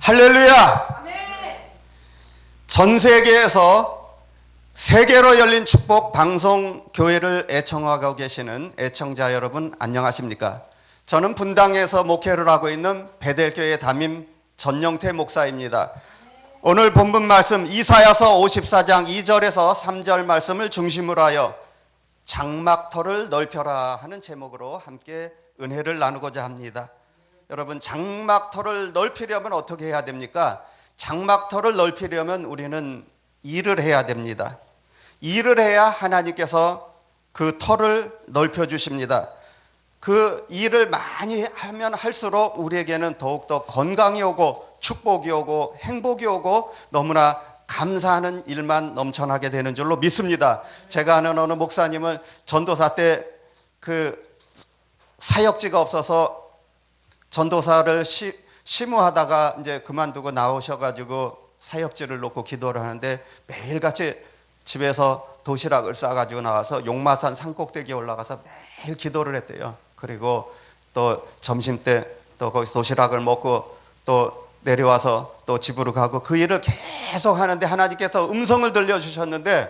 할렐루야! 전 세계에서 세계로 열린 축복 방송 교회를 애청하고 계시는 애청자 여러분 안녕하십니까? 저는 분당에서 목회를 하고 있는 베델교회 담임 전영태 목사입니다. 오늘 본문 말씀 이사야서 54장 2절에서 3절 말씀을 중심으로 하여 장막터를 넓혀라 하는 제목으로 함께 은혜를 나누고자 합니다. 여러분, 장막터를 넓히려면 어떻게 해야 됩니까? 장막터를 넓히려면 우리는 일을 해야 됩니다. 일을 해야 하나님께서 그 터를 넓혀주십니다. 그 일을 많이 하면 할수록 우리에게는 더욱더 건강이 오고 축복이 오고 행복이 오고 너무나 감사하는 일만 넘쳐나게 되는 줄로 믿습니다. 제가 아는 어느 목사님은 전도사 때 그 사역지가 없어서 전도사를 심우하다가 이제 그만두고 나오셔가지고 사역지를 놓고 기도를 하는데 매일같이 집에서 도시락을 싸가지고 나와서 용마산 산꼭대기에 올라가서 매일 기도를 했대요. 그리고 또 점심 때 또 거기서 도시락을 먹고 또 내려와서 또 집으로 가고 그 일을 계속 하는데 하나님께서 음성을 들려주셨는데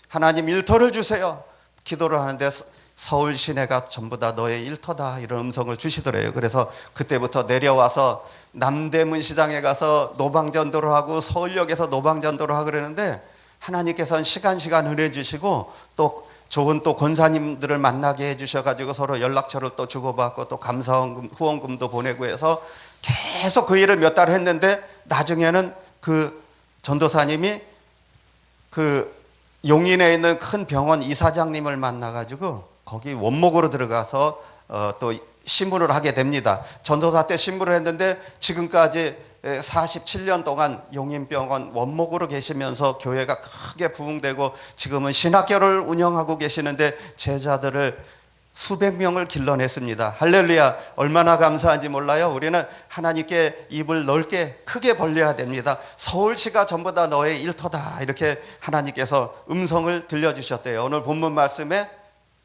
하나님 일터를 주세요. 기도를 하는데 서울 시내가 전부 다 너의 일터다 이런 음성을 주시더래요. 그래서 그때부터 내려와서 남대문 시장에 가서 노방전도를 하고 서울역에서 노방전도를 하고 그러는데 하나님께서는 시간 은혜 주시고 또 좋은 또 권사님들을 만나게 해주셔가지고 서로 연락처를 또 주고받고 또 감사원 후원금도 보내고 해서 계속 그 일을 몇 달 했는데 나중에는 그 전도사님이 그 용인에 있는 큰 병원 이사장님을 만나가지고 거기 원목으로 들어가서 또 신문을 하게 됩니다. 전도사 때 신문을 했는데 지금까지 47년 동안 용인병원 원목으로 계시면서 교회가 크게 부흥되고 지금은 신학교를 운영하고 계시는데 제자들을 수백 명을 길러냈습니다. 할렐루야. 얼마나 감사한지 몰라요. 우리는 하나님께 입을 넓게 크게 벌려야 됩니다. 서울시가 전부 다 너의 일터다 이렇게 하나님께서 음성을 들려주셨대요. 오늘 본문 말씀에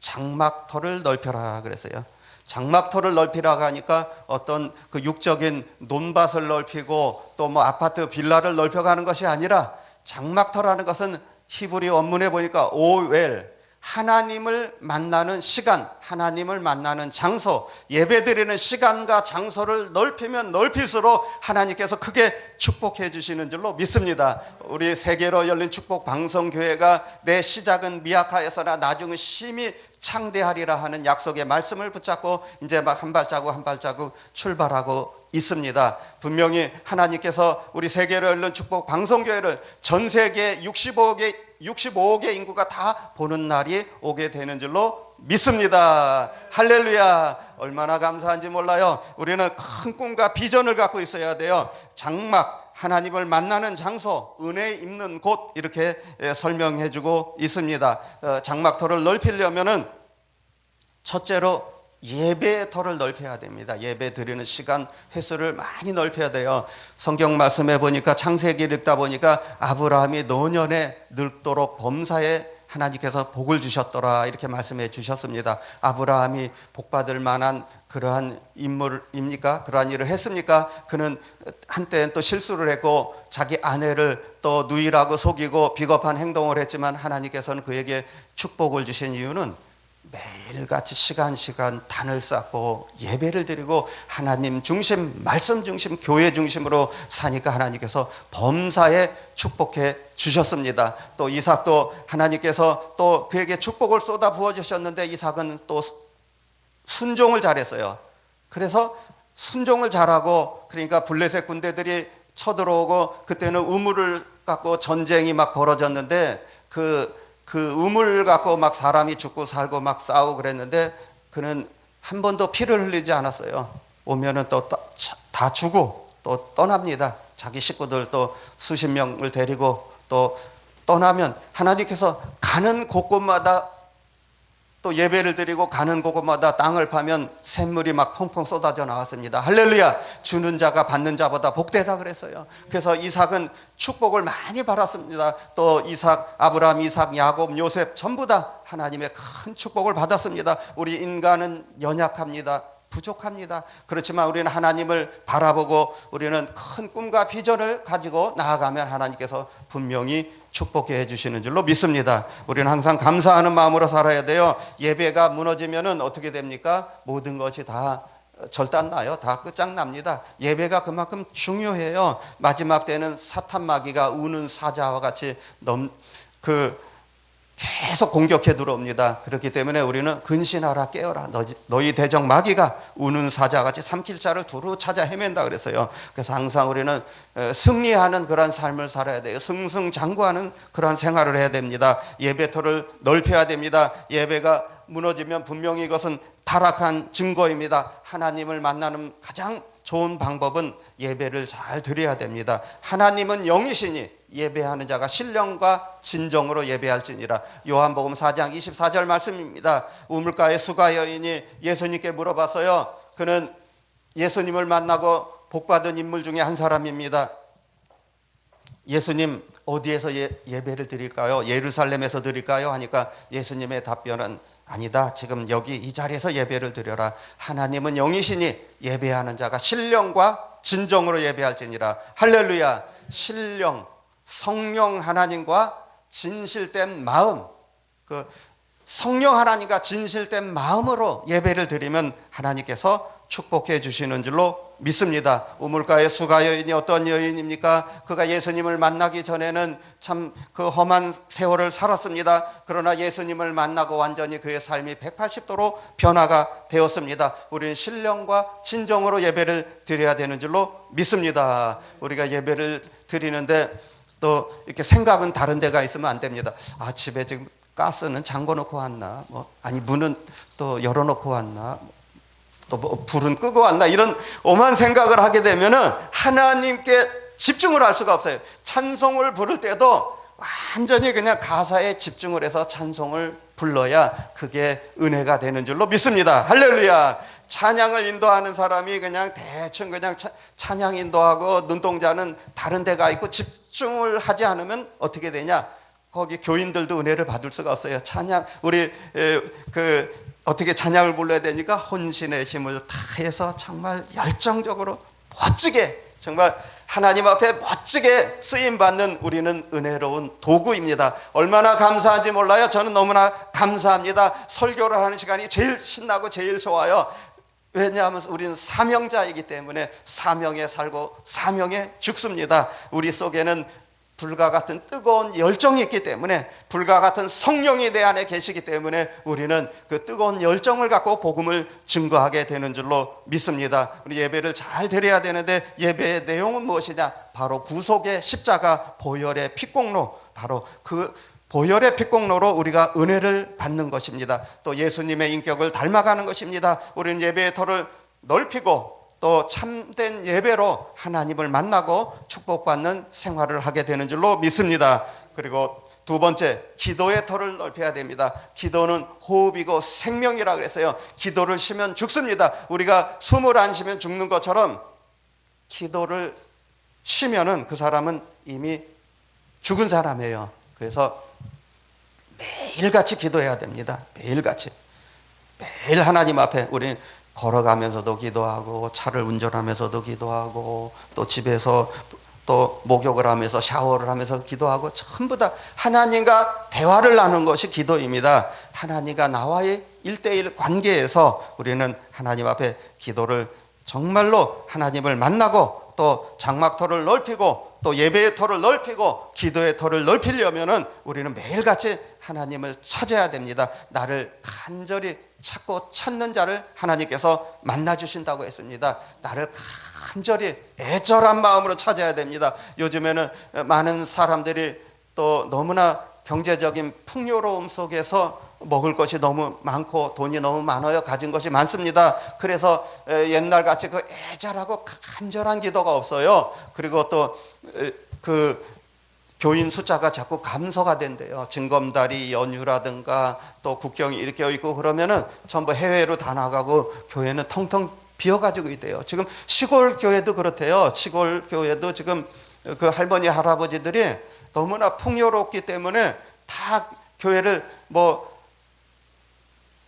장막터를 넓혀라 그랬어요. 장막터를 넓히라고 하니까 어떤 그 육적인 논밭을 넓히고 또 뭐 아파트 빌라를 넓혀가는 것이 아니라 장막터라는 것은 히브리 원문에 보니까 오웰, 하나님을 만나는 시간, 하나님을 만나는 장소, 예배드리는 시간과 장소를 넓히면 넓힐수록 하나님께서 크게 축복해 주시는 줄로 믿습니다. 우리 세계로 열린 축복 방송교회가 내 시작은 미약하여서나 나중은 심히 창대하리라 하는 약속의 말씀을 붙잡고 이제 막 한 발자국 출발하고 있습니다. 분명히 하나님께서 우리 세계로 열린 축복 방송교회를 전 세계 65억의 인구가 다 보는 날이 오게 되는 줄로 믿습니다. 할렐루야. 얼마나 감사한지 몰라요. 우리는 큰 꿈과 비전을 갖고 있어야 돼요. 장막, 하나님을 만나는 장소, 은혜 입는 곳 이렇게 설명해 주고 있습니다. 장막터를 넓히려면은 첫째로 예배의 터를 넓혀야 됩니다. 예배 드리는 시간 횟수를 많이 넓혀야 돼요. 성경 말씀에 보니까 창세기를 읽다 보니까 아브라함이 노년에 늙도록 범사에 하나님께서 복을 주셨더라 이렇게 말씀해 주셨습니다. 아브라함이 복받을 만한 그러한 인물입니까? 그러한 일을 했습니까? 그는 한때는 또 실수를 했고 자기 아내를 또 누이라고 속이고 비겁한 행동을 했지만 하나님께서는 그에게 축복을 주신 이유는 매일같이 시간 단을 쌓고 예배를 드리고 하나님 중심, 말씀 중심, 교회 중심으로 사니까 하나님께서 범사에 축복해 주셨습니다. 또 이삭도 하나님께서 또 그에게 축복을 쏟아 부어 주셨는데 이삭은 또 순종을 잘했어요. 그래서 순종을 잘하고 그러니까 블레셋 군대들이 쳐들어오고 그때는 우물을 갖고 전쟁이 막 벌어졌는데 그 우물 갖고 막 사람이 죽고 살고 막 싸우고 그랬는데 그는 한 번도 피를 흘리지 않았어요. 오면은 또 다 주고 또 떠납니다. 자기 식구들 또 수십 명을 데리고 또 떠나면 하나님께서 가는 곳곳마다 또 예배를 드리고 가는 곳곳마다 땅을 파면 샘물이 막 펑펑 쏟아져 나왔습니다. 할렐루야. 주는 자가 받는 자보다 복되다 그랬어요. 그래서 이삭은 축복을 많이 받았습니다. 또 아브라함, 이삭, 야곱, 요셉 전부 다 하나님의 큰 축복을 받았습니다. 우리 인간은 연약합니다. 부족합니다. 그렇지만 우리는 하나님을 바라보고 우리는 큰 꿈과 비전을 가지고 나아가면 하나님께서 분명히 축복해 주시는 줄로 믿습니다. 우리는 항상 감사하는 마음으로 살아야 돼요. 예배가 무너지면은 어떻게 됩니까? 모든 것이 다 절단나요. 다 끝장납니다. 예배가 그만큼 중요해요. 마지막 때는 사탄 마귀가 우는 사자와 같이 계속 공격해 들어옵니다. 그렇기 때문에 우리는 근신하라 깨어라. 너희 대적 마귀가 우는 사자같이 삼킬 자를 두루 찾아 헤맨다 그랬어요. 그래서 항상 우리는 승리하는 그런 삶을 살아야 돼요. 승승장구하는 그런 생활을 해야 됩니다. 예배터를 넓혀야 됩니다. 예배가 무너지면 분명히 이것은 타락한 증거입니다. 하나님을 만나는 가장 좋은 방법은 예배를 잘 드려야 됩니다. 하나님은 영이시니 예배하는 자가 신령과 진정으로 예배할지니라. 요한복음 4장 24절 말씀입니다. 우물가의 수가 여인이 예수님께 물어봤어요. 그는 예수님을 만나고 복받은 인물 중에 한 사람입니다. 예수님 어디에서 예배를 드릴까요? 예루살렘에서 드릴까요? 하니까 예수님의 답변은 아니다. 지금 여기 이 자리에서 예배를 드려라. 하나님은 영이시니 예배하는 자가 신령과 진정으로 예배할지니라. 할렐루야. 신령, 성령 하나님과 진실된 마음, 성령 하나님과 진실된 마음으로 예배를 드리면 하나님께서 축복해 주시는 줄로 믿습니다. 우물가의 수가 여인이 어떤 여인입니까? 그가 예수님을 만나기 전에는 참 그 험한 세월을 살았습니다. 그러나 예수님을 만나고 완전히 그의 삶이 180도로 변화가 되었습니다. 우리는 신령과 진정으로 예배를 드려야 되는 줄로 믿습니다. 우리가 예배를 드리는데 또 이렇게 생각은 다른 데가 있으면 안 됩니다. 아, 집에 지금 가스는 잠궈 놓고 왔나? 아니 문은 또 열어 놓고 왔나? 또 불은 끄고 왔나? 이런 오만 생각을 하게 되면은 하나님께 집중을 할 수가 없어요. 찬송을 부를 때도 완전히 그냥 가사에 집중을 해서 찬송을 불러야 그게 은혜가 되는 줄로 믿습니다. 할렐루야. 찬양을 인도하는 사람이 그냥 대충 그냥 찬양 인도하고 눈동자는 다른 데가 있고 집중을 하지 않으면 어떻게 되냐? 거기 교인들도 은혜를 받을 수가 없어요. 찬양 우리 어떻게 찬양을 불러야 되니까 혼신의 힘을 다해서 정말 열정적으로 멋지게 정말 하나님 앞에 멋지게 쓰임받는 우리는 은혜로운 도구입니다. 얼마나 감사한지 몰라요. 저는 너무나 감사합니다. 설교를 하는 시간이 제일 신나고 제일 좋아요. 왜냐하면 우리는 사명자이기 때문에 사명에 살고 사명에 죽습니다. 우리 속에는 불과 같은 뜨거운 열정이 있기 때문에, 불과 같은 성령이 내 안에 계시기 때문에 우리는 그 뜨거운 열정을 갖고 복음을 증거하게 되는 줄로 믿습니다. 우리 예배를 잘 드려야 되는데 예배의 내용은 무엇이냐? 바로 구속의 십자가 보혈의 피공로, 바로 그 보혈의 피공로로 우리가 은혜를 받는 것입니다. 또 예수님의 인격을 닮아가는 것입니다. 우리는 예배의 터를 넓히고 또 참된 예배로 하나님을 만나고 축복받는 생활을 하게 되는 줄로 믿습니다. 그리고 두 번째, 기도의 터를 넓혀야 됩니다. 기도는 호흡이고 생명이라 그랬어요. 기도를 쉬면 죽습니다. 우리가 숨을 안 쉬면 죽는 것처럼 기도를 쉬면은 그 사람은 이미 죽은 사람이에요. 그래서 매일같이 기도해야 됩니다. 매일같이. 매일 하나님 앞에 우리는 걸어가면서도 기도하고 차를 운전하면서도 기도하고 또 집에서 또 목욕을 하면서 샤워를 하면서 기도하고 전부 다 하나님과 대화를 나누는 것이 기도입니다. 하나님과 나와의 1:1 관계에서 우리는 하나님 앞에 기도를 정말로 하나님을 만나고 또 장막터를 넓히고 또 예배의 터를 넓히고 기도의 터를 넓히려면은 우리는 매일같이 하나님을 찾아야 됩니다. 나를 간절히 찾고 찾는 자를 하나님께서 만나주신다고 했습니다. 나를 간절히 애절한 마음으로 찾아야 됩니다. 요즘에는 많은 사람들이 또 너무나 경제적인 풍요로움 속에서 먹을 것이 너무 많고 돈이 너무 많아요. 가진 것이 많습니다. 그래서 옛날같이 그 애절하고 간절한 기도가 없어요. 그리고 또 교인 숫자가 자꾸 감소가 된대요. 징검다리 연휴라든가 또 국경이 이렇게 있고 그러면은 전부 해외로 다 나가고 교회는 텅텅 비어가지고 있대요. 지금 시골 교회도 그렇대요. 시골 교회도 지금 그 할머니 할아버지들이 너무나 풍요롭기 때문에 다 교회를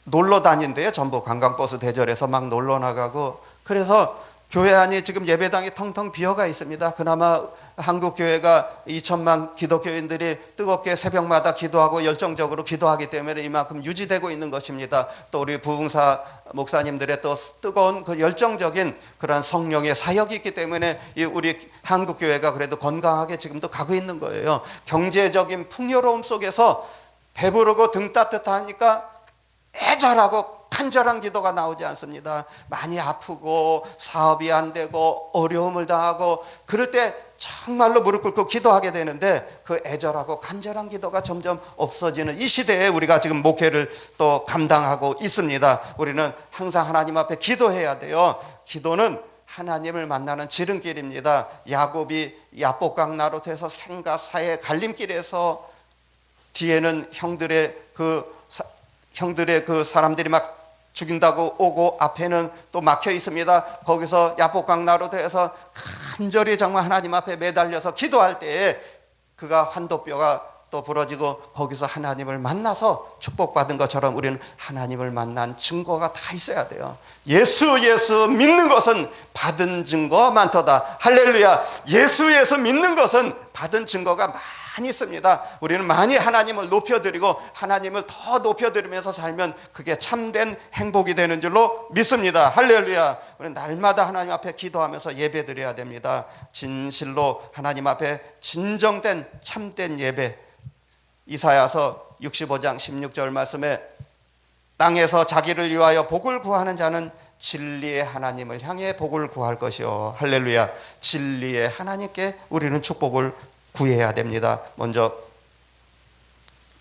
놀러 다닌대요. 전부 관광버스 대절해서 막 놀러 나가고. 그래서 교회 안이 지금 예배당이 텅텅 비어가 있습니다. 그나마 한국 교회가 2천만 기독교인들이 뜨겁게 새벽마다 기도하고 열정적으로 기도하기 때문에 이만큼 유지되고 있는 것입니다. 또 우리 부흥사 목사님들의 또 뜨거운 그 열정적인 그런 성령의 사역이 있기 때문에 우리 한국 교회가 그래도 건강하게 지금도 가고 있는 거예요. 경제적인 풍요로움 속에서 배부르고 등 따뜻하니까 애절하고 간절한 기도가 나오지 않습니다. 많이 아프고 사업이 안 되고 어려움을 당하고 그럴 때 정말로 무릎 꿇고 기도하게 되는데 그 애절하고 간절한 기도가 점점 없어지는 이 시대에 우리가 지금 목회를 또 감당하고 있습니다. 우리는 항상 하나님 앞에 기도해야 돼요. 기도는 하나님을 만나는 지름길입니다. 야곱이 야복강 나룻에서 생과 사의 갈림길에서 뒤에는 형들의 그 사람들이 막 죽인다고 오고 앞에는 또 막혀 있습니다. 거기서 야복강 나룻에서 간절히 정말 하나님 앞에 매달려서 기도할 때에 그가 환도뼈가 또 부러지고 거기서 하나님을 만나서 축복받은 것처럼 우리는 하나님을 만난 증거가 다 있어야 돼요. 예수 믿는 것은 받은 증거 많도다. 할렐루야. 예수 믿는 것은 받은 증거가 많이 있습니다. 우리는 많이 하나님을 높여드리고 하나님을 더 높여드리면서 살면 그게 참된 행복이 되는 줄로 믿습니다. 할렐루야. 우리는 날마다 하나님 앞에 기도하면서 예배드려야 됩니다. 진실로 하나님 앞에 진정된 참된 예배. 이사야서 65장 16절 말씀에 땅에서 자기를 위하여 복을 구하는 자는 진리의 하나님을 향해 복을 구할 것이요. 할렐루야. 진리의 하나님께 우리는 축복을 구해야 됩니다. 먼저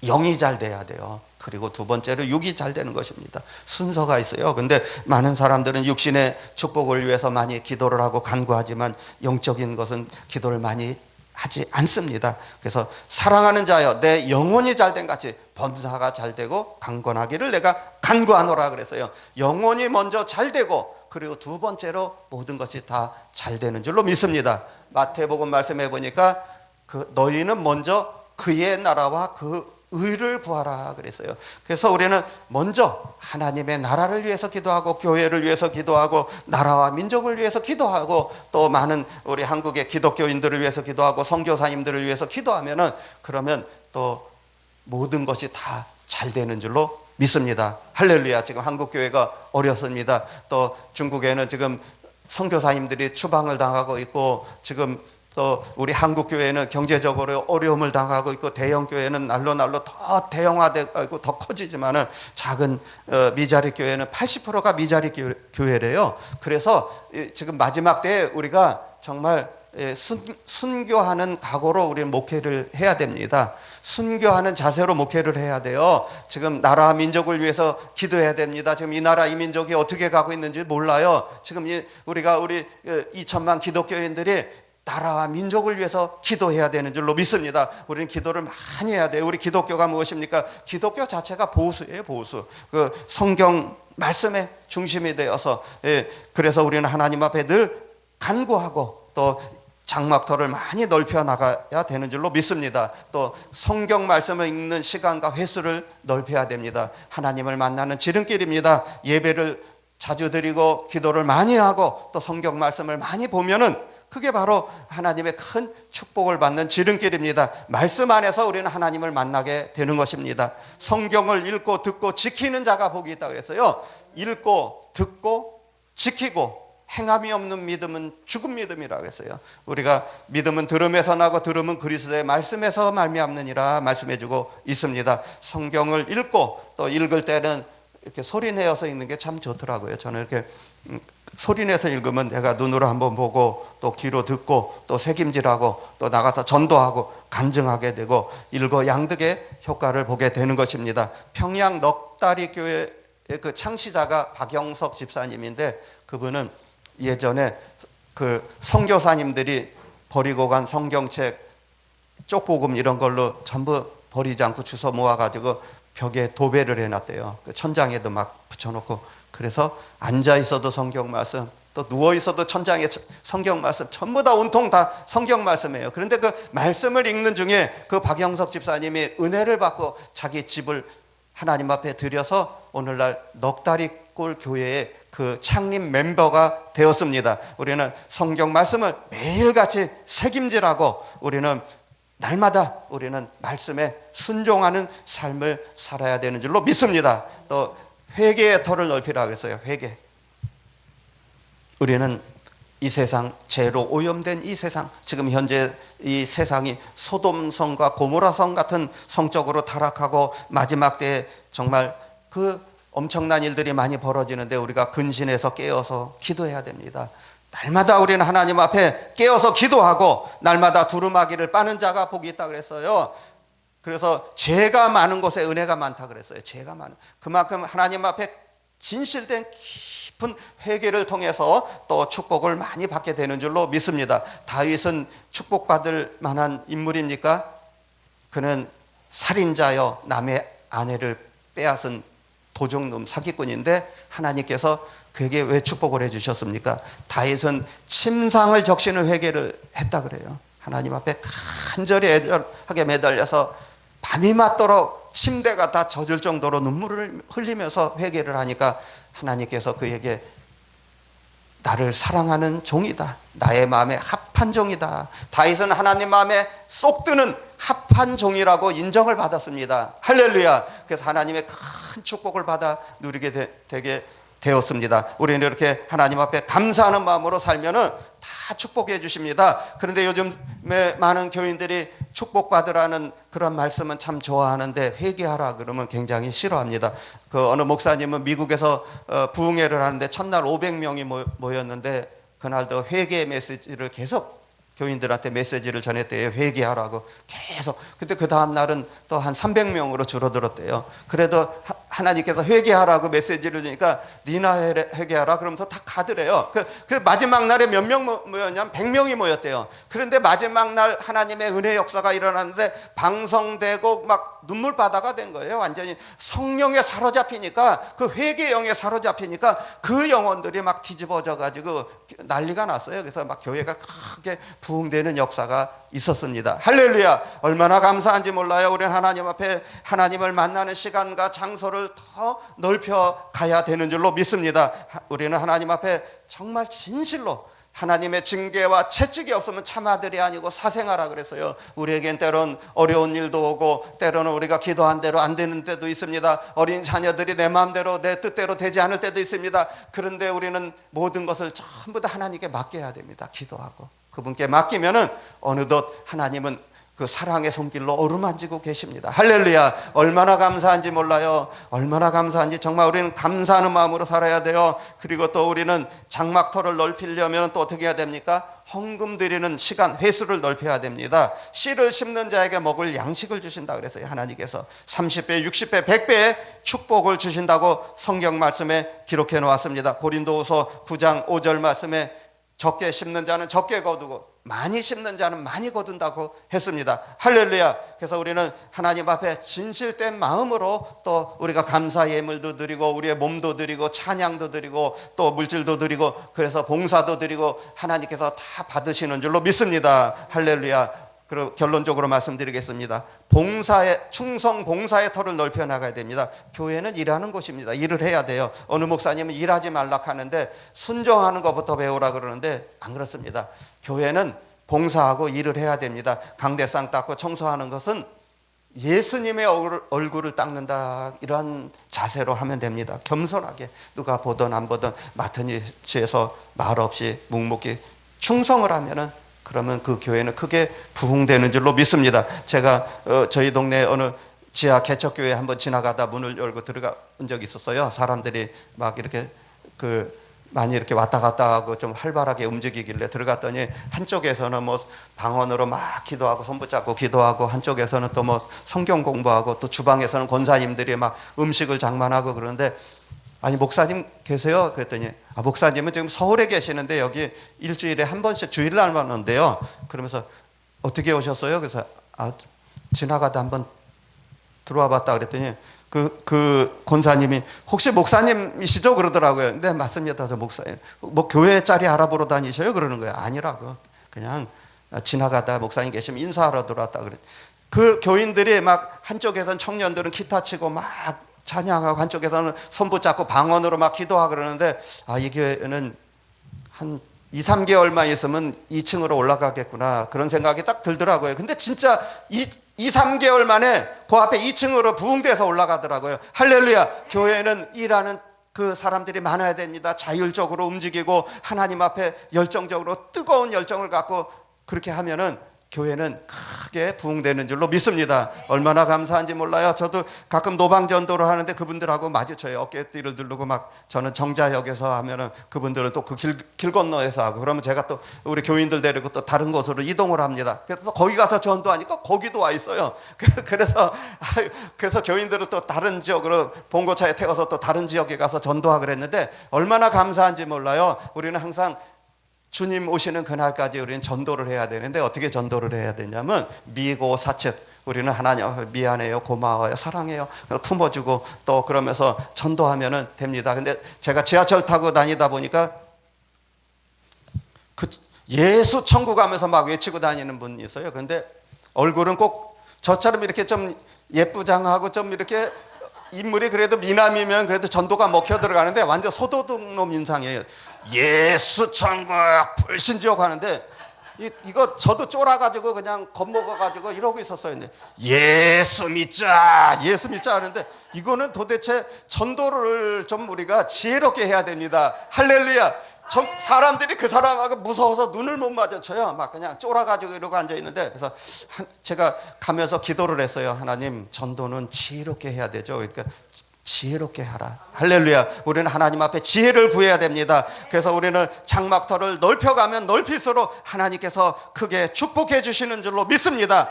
영이 잘 돼야 돼요. 그리고 두 번째로 육이 잘 되는 것입니다. 순서가 있어요. 근데 많은 사람들은 육신의 축복을 위해서 많이 기도를 하고 간구하지만 영적인 것은 기도를 많이 하지 않습니다. 그래서 사랑하는 자여 내 영혼이 잘된 같이 범사가 잘되고 강건하기를 내가 간구하노라 그랬어요. 영혼이 먼저 잘되고 그리고 두 번째로 모든 것이 다 잘되는 줄로 믿습니다. 마태복음 말씀해 보니까 너희는 먼저 그의 나라와 그 의를 구하라 그랬어요. 그래서 우리는 먼저 하나님의 나라를 위해서 기도하고 교회를 위해서 기도하고 나라와 민족을 위해서 기도하고 또 많은 우리 한국의 기독교인들을 위해서 기도하고 선교사님들을 위해서 기도하면은 그러면 또 모든 것이 다 잘 되는 줄로 믿습니다. 할렐루야. 지금 한국 교회가 어렵습니다. 또 중국에는 지금 선교사님들이 추방을 당하고 있고 지금 또 우리 한국 교회는 경제적으로 어려움을 당하고 있고 대형 교회는 날로 더 대형화되고 더 커지지만은 작은 미자리 교회는 80%가 미자리 교회래요. 그래서 지금 마지막 때에 우리가 정말 순교하는 각오로 우리는 목회를 해야 됩니다. 순교하는 자세로 목회를 해야 돼요. 지금 나라와 민족을 위해서 기도해야 됩니다. 지금 이 나라 이 민족이 어떻게 가고 있는지 몰라요. 지금 우리가 2천만 기독교인들이 나라와 민족을 위해서 기도해야 되는 줄로 믿습니다. 우리는 기도를 많이 해야 돼요. 우리 기독교가 무엇입니까? 기독교 자체가 보수예요. 보수. 그 성경 말씀의 중심이 되어서 그래서 우리는 하나님 앞에 늘 간구하고 또 장막터를 많이 넓혀 나가야 되는 줄로 믿습니다. 또 성경 말씀을 읽는 시간과 횟수를 넓혀야 됩니다. 하나님을 만나는 지름길입니다. 예배를 자주 드리고 기도를 많이 하고 또 성경 말씀을 많이 보면은 그게 바로 하나님의 큰 축복을 받는 지름길입니다. 말씀 안에서 우리는 하나님을 만나게 되는 것입니다. 성경을 읽고 듣고 지키는 자가 복이 있다고 그랬어요. 읽고 듣고 지키고 행함이 없는 믿음은 죽은 믿음이라고 했어요. 우리가 믿음은 들음에서 나고 들음은 그리스도의 말씀에서 말미암느니라 말씀해주고 있습니다. 성경을 읽고 또 읽을 때는 이렇게 소리내어서 읽는 게 참 좋더라고요. 저는 이렇게 소리내서 읽으면 내가 눈으로 한번 보고 또 귀로 듣고 또 새김질하고 또 나가서 전도하고 간증하게 되고 일거양득의 효과를 보게 되는 것입니다. 평양 넉다리 교회의 그 창시자가 박영석 집사님인데 그분은 예전에 그 선교사님들이 버리고 간 성경책 쪽복음 이런 걸로 전부 버리지 않고 주워 모아가지고 벽에 도배를 해놨대요. 그 천장에도 막 붙여놓고 그래서 앉아 있어도 성경 말씀 또 누워 있어도 천장에 성경 말씀 전부 다 온통 다 성경 말씀이에요. 그런데 그 말씀을 읽는 중에 그 박영석 집사님이 은혜를 받고 자기 집을 하나님 앞에 드려서 오늘날 넉다리골 교회의 그 창립 멤버가 되었습니다. 우리는 성경 말씀을 매일같이 책임지라고 우리는 날마다 우리는 말씀에 순종하는 삶을 살아야 되는 줄로 믿습니다. 또 회개의 터를 넓히라고 했어요. 회개. 우리는 이 세상, 죄로 오염된 이 세상, 지금 현재 이 세상이 소돔성과 고모라성 같은 성적으로 타락하고 마지막 때에 정말 그 엄청난 일들이 많이 벌어지는데 우리가 근신해서 깨어서 기도해야 됩니다. 날마다 우리는 하나님 앞에 깨어서 기도하고 날마다 두루마기를 빠는 자가 복이 있다 그랬어요. 그래서 죄가 많은 곳에 은혜가 많다 그랬어요. 죄가 많은 그만큼 하나님 앞에 진실된 깊은 회개를 통해서 또 축복을 많이 받게 되는 줄로 믿습니다. 다윗은 축복받을 만한 인물입니까? 그는 살인자여 남의 아내를 빼앗은 도적놈 사기꾼인데 하나님께서 그에게 왜 축복을 해주셨습니까? 다윗은 침상을 적시는 회개를 했다 그래요. 하나님 앞에 간절히 애절하게 매달려서 밤이 맞도록 침대가 다 젖을 정도로 눈물을 흘리면서 회개를 하니까 하나님께서 그에게 나를 사랑하는 종이다, 나의 마음에 합한 종이다, 다윗은 하나님 마음에 쏙 드는 합한 종이라고 인정을 받았습니다. 할렐루야. 그래서 하나님의 큰 축복을 받아 누리게 되게 되었습니다. 우리는 이렇게 하나님 앞에 감사하는 마음으로 살면은 다 축복해 주십니다. 그런데 요즘에 많은 교인들이 축복받으라는 그런 말씀은 참 좋아하는데 회개하라 그러면 굉장히 싫어합니다. 그 어느 목사님은 미국에서 부흥회를 하는데 첫날 500명이 모였는데 그날도 회개 메시지를 계속 교인들한테 메시지를 전했대요. 회개하라고 계속. 근데 그 다음 날은 또 한 300명으로 줄어들었대요. 그래도 하나님께서 회개하라고 메시지를 주니까 니나 회개하라 그러면서 다 가더래요. 그 마지막 날에 몇 명 모였냐면 100명이 모였대요. 그런데 마지막 날 하나님의 은혜 역사가 일어났는데 방성되고 막 눈물바다가 된 거예요. 완전히 성령에 사로잡히니까, 그 회개 영에 사로잡히니까 그 영혼들이 막 뒤집어져 가지고 난리가 났어요. 그래서 막 교회가 크게 부흥되는 역사가 있었습니다. 할렐루야. 얼마나 감사한지 몰라요. 우리는 하나님 앞에 하나님을 만나는 시간과 장소를 더 넓혀 가야 되는 줄로 믿습니다. 우리는 하나님 앞에 정말 진실로 하나님의 징계와 채찍이 없으면 참 아들이 아니고 사생아라 그랬어요. 우리에겐 때론 어려운 일도 오고 때로는 우리가 기도한 대로 안 되는 때도 있습니다. 어린 자녀들이 내 마음대로 내 뜻대로 되지 않을 때도 있습니다. 그런데 우리는 모든 것을 전부 다 하나님께 맡겨야 됩니다. 기도하고 그분께 맡기면은 어느덧 하나님은 그 사랑의 손길로 어루만지고 계십니다. 할렐루야. 얼마나 감사한지 몰라요. 얼마나 감사한지. 정말 우리는 감사하는 마음으로 살아야 돼요. 그리고 또 우리는 장막터를 넓히려면 또 어떻게 해야 됩니까? 헌금 드리는 시간, 횟수를 넓혀야 됩니다. 씨를 심는 자에게 먹을 양식을 주신다 그랬어요. 하나님께서 30배, 60배, 100배의 축복을 주신다고 성경 말씀에 기록해 놓았습니다. 고린도후서 9장 5절 말씀에 적게 심는 자는 적게 거두고 많이 심는 자는 많이 거둔다고 했습니다. 할렐루야. 그래서 우리는 하나님 앞에 진실된 마음으로 또 우리가 감사 예물도 드리고 우리의 몸도 드리고 찬양도 드리고 또 물질도 드리고 그래서 봉사도 드리고 하나님께서 다 받으시는 줄로 믿습니다. 할렐루야. 그리고 결론적으로 말씀드리겠습니다. 충성 봉사의 터를 넓혀 나가야 됩니다. 교회는 일하는 곳입니다. 일을 해야 돼요. 어느 목사님은 일하지 말라 하는데 순종하는 것부터 배우라 그러는데 안 그렇습니다. 교회는 봉사하고 일을 해야 됩니다. 강대상 닦고 청소하는 것은 예수님의 얼굴을 닦는다, 이러한 자세로 하면 됩니다. 겸손하게 누가 보든 안 보든 맡은 위치에서 말 없이 묵묵히 충성을 하면은 그러면 그 교회는 크게 부흥되는 줄로 믿습니다. 제가 저희 동네 어느 지하 개척교회 한번 지나가다 문을 열고 들어가 본 적이 있었어요. 사람들이 막 이렇게 많이 이렇게 왔다 갔다 하고 좀 활발하게 움직이길래 들어갔더니 한쪽에서는 뭐 방언으로 막 기도하고 손 붙잡고 기도하고 한쪽에서는 또 뭐 성경 공부하고 또 주방에서는 권사님들이 막 음식을 장만하고 그러는데 아니 목사님 계세요? 그랬더니 목사님은 지금 서울에 계시는데 여기 일주일에 한 번씩 주일날만 오는데요. 그러면서 어떻게 오셨어요? 그래서 지나가다 한번 들어와 봤다 그랬더니 그 권사님이 혹시 목사님이시죠? 그러더라고요. 네 맞습니다. 저 목사님. 뭐 교회 자리 알아보러 다니셔요? 그러는 거예요. 아니라고. 그냥 지나가다 목사님 계시면 인사하러 들어왔다 그래. 그 교인들이 막 한쪽에선 청년들은 기타 치고 막 찬양하고 한쪽에서는 손 붙잡고 방언으로 막 기도하고 그러는데 이 교회는 한 2, 3개월만 있으면 2층으로 올라가겠구나 그런 생각이 딱 들더라고요. 근데 진짜 2, 3개월 만에 그 앞에 2층으로 부흥돼서 올라가더라고요. 할렐루야. 교회는 일하는 그 사람들이 많아야 됩니다. 자율적으로 움직이고 하나님 앞에 열정적으로 뜨거운 열정을 갖고 그렇게 하면은 교회는 크게 부흥되는 줄로 믿습니다. 얼마나 감사한지 몰라요. 저도 가끔 노방전도를 하는데 그분들하고 마주쳐요. 어깨띠를 누르고 막 저는 정자역에서 하면은 그분들은 또 그 길 건너에서 하고 그러면 제가 또 우리 교인들 데리고 또 다른 곳으로 이동을 합니다. 그래서 거기 가서 전도하니까 거기도 와 있어요. 그래서 교인들을 또 다른 지역으로 봉고차에 태워서 또 다른 지역에 가서 전도하고 그랬는데 얼마나 감사한지 몰라요. 우리는 항상 주님 오시는 그날까지 우리는 전도를 해야 되는데 어떻게 전도를 해야 되냐면 미고 사측 우리는 하나님 미안해요, 고마워요, 사랑해요 품어주고 또 그러면서 전도하면 됩니다. 근데 제가 지하철 타고 다니다 보니까 그 예수 천국 가면서 막 외치고 다니는 분이 있어요. 근데 얼굴은 꼭 저처럼 이렇게 좀 예쁘장하고 좀 이렇게 인물이 그래도 미남이면 그래도 전도가 먹혀 들어가는데 완전 소도둑놈 인상이에요. 예수 천국 불신지옥 하는데 이거 저도 쫄아가지고 그냥 겁먹어가지고 이러고 있었어요. 예수 믿자 하는데 이거는 도대체 전도를 좀 우리가 지혜롭게 해야 됩니다. 할렐루야. 사람들이 그 사람하고 무서워서 눈을 못 마주쳐요. 막 그냥 쫄아가지고 이러고 앉아있는데 그래서 제가 가면서 기도를 했어요. 하나님, 전도는 지혜롭게 해야 되죠. 그러니까 지혜롭게 하라. 할렐루야. 우리는 하나님 앞에 지혜를 구해야 됩니다. 그래서 우리는 장막터를 넓혀가면 넓힐수록 하나님께서 크게 축복해 주시는 줄로 믿습니다.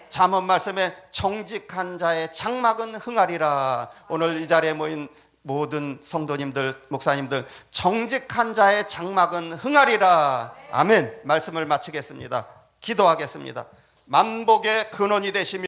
잠언 말씀에 정직한 자의 장막은 흥하리라. 오늘 이 자리에 모인 모든 성도님들, 목사님들, 정직한 자의 장막은 흥하리라. 아멘. 말씀을 마치겠습니다. 기도하겠습니다. 만복의 근원이 되시며